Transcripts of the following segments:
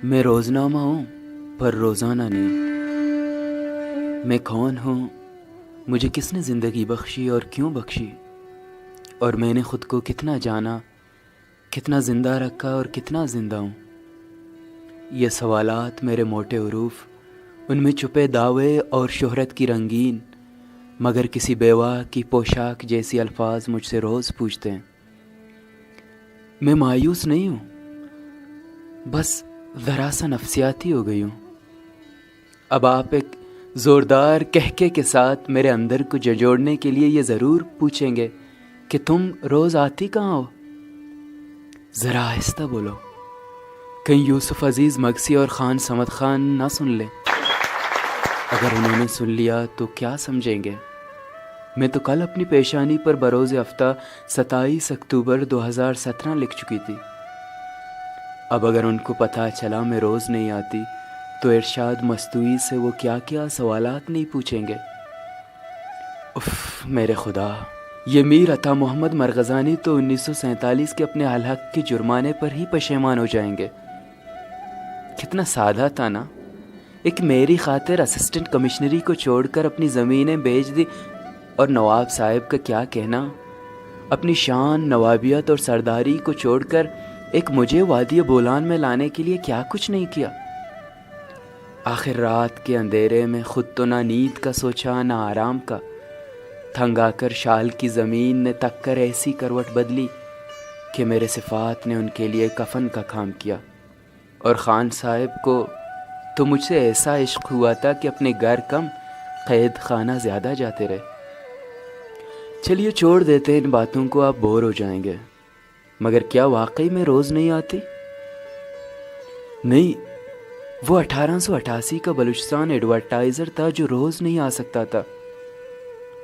میں روزنامہ ہوں پر روزانہ نہیں۔ میں کون ہوں، مجھے کس نے زندگی بخشی اور کیوں بخشی، اور میں نے خود کو کتنا جانا، کتنا زندہ رکھا اور کتنا زندہ ہوں۔ یہ سوالات میرے موٹے حروف، ان میں چھپے دعوے اور شہرت کی رنگین مگر کسی بیوہ کی پوشاک جیسی الفاظ مجھ سے روز پوچھتے ہیں۔ میں مایوس نہیں ہوں، بس ذرا سا نفسیاتی ہو گئی ہوں۔ اب آپ ایک زوردار کہکے کے ساتھ میرے اندر کو جھنجھوڑنے کے لیے یہ ضرور پوچھیں گے کہ تم روز آتی کہاں ہو؟ ذرا آہستہ بولو، کہیں یوسف عزیز مگسی اور خان صمد خان نہ سن لیں۔ اگر انہوں نے سن لیا تو کیا سمجھیں گے؟ میں تو کل اپنی پیشانی پر بروز ہفتہ 27 اکتوبر 2017 لکھ چکی تھی۔ اب اگر ان کو پتہ چلا میں روز نہیں آتی تو ارشاد مستوی سے وہ کیا کیا سوالات نہیں پوچھیں گے۔ اف میرے خدا، یہ میر عطا محمد مرغزانی تو 1947 کے اپنے الحق کے جرمانے پر ہی پشیمان ہو جائیں گے۔ کتنا سادہ تھا نا، ایک میری خاطر اسسٹنٹ کمشنری کو چھوڑ کر اپنی زمینیں بیچ دی، اور نواب صاحب کا کیا کہنا، اپنی شان، نوابیت اور سرداری کو چھوڑ کر ایک مجھے وادی بولان میں لانے کے لیے کیا کچھ نہیں کیا۔ آخر رات کے اندھیرے میں خود تو نہ نیند کا سوچا نہ آرام کا، تھنگ آ کر شال کی زمین نے تک کر ایسی کروٹ بدلی کہ میرے صفات نے ان کے لیے کفن کا کام کیا، اور خان صاحب کو تو مجھ سے ایسا عشق ہوا تھا کہ اپنے گھر کم قید خانہ زیادہ جاتے رہے۔ چلیے چھوڑ دیتے ان باتوں کو، آپ بور ہو جائیں گے۔ مگر کیا واقعی میں روز نہیں آتی؟ نہیں، وہ 1888 کا بلوچستان ایڈورٹائزر تھا جو روز نہیں آ سکتا تھا۔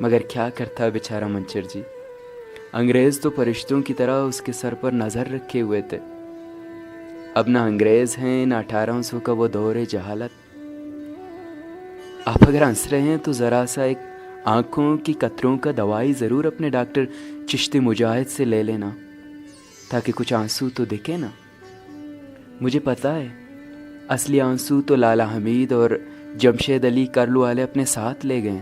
مگر کیا کرتا بیچارہ منچر جی، انگریز تو فرشتوں کی طرح اس کے سر پر نظر رکھے ہوئے تھے۔ اب نہ انگریز ہیں نہ 1800 کا وہ دور جہالت۔ آپ اگر ہنس رہے ہیں تو ذرا سا ایک آنکھوں کی قطروں کا دوائی ضرور اپنے ڈاکٹر چشتی مجاہد سے لے لینا، تاکہ کچھ آنسو تو دکھے نا۔ مجھے پتہ ہے اصلی آنسو تو لالا حمید اور جمشید علی کرلو والے اپنے ساتھ لے گئے۔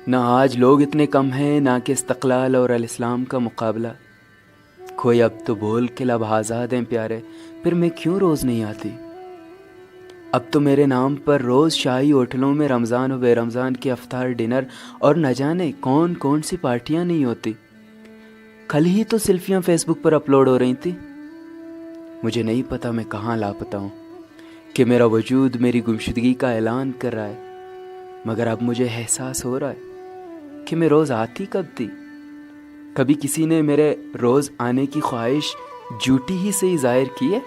نہ آج لوگ اتنے کم ہیں نہ کہ استقلال اور الاسلام کا مقابلہ۔ کوئی اب تو بول کے لب آزاد ہیں پیارے، پھر میں کیوں روز نہیں آتی؟ اب تو میرے نام پر روز شاہی ہوٹلوں میں رمضان و بے رمضان کے افطار ڈنر اور نہ جانے کون کون سی پارٹیاں نہیں ہوتی۔ کل ہی تو سیلفیاں فیس بک پر اپلوڈ ہو رہی تھی۔ مجھے نہیں پتا میں کہاں لاپتہ ہوں، کہ میرا وجود میری گمشدگی کا اعلان کر رہا ہے۔ مگر اب مجھے احساس ہو رہا ہے کہ میں روز آتی کب تھی۔ کبھی کسی نے میرے روز آنے کی خواہش جھوٹی ہی سے ہی ظاہر کی ہے؟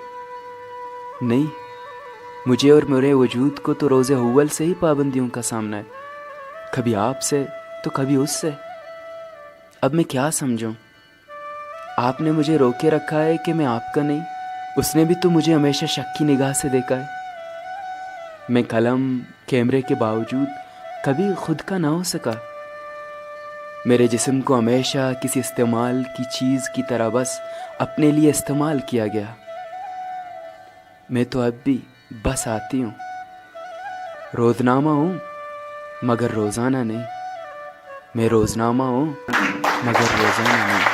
نہیں، مجھے اور میرے وجود کو تو روز اول سے ہی پابندیوں کا سامنا ہے، کبھی آپ سے تو کبھی اس سے۔ اب میں کیا سمجھوں؟ آپ نے مجھے روکے رکھا ہے کہ میں آپ کا نہیں، اس نے بھی تو مجھے ہمیشہ شک کی نگاہ سے دیکھا ہے۔ میں قلم کیمرے کے باوجود کبھی خود کا نہ ہو سکا۔ میرے جسم کو ہمیشہ کسی استعمال کی چیز کی طرح بس اپنے لیے استعمال کیا گیا۔ میں تو اب بھی بس آتی ہوں، روزنامہ ہوں مگر روزانہ نہیں۔ میں روزنامہ ہوں مگر روزانہ نہیں۔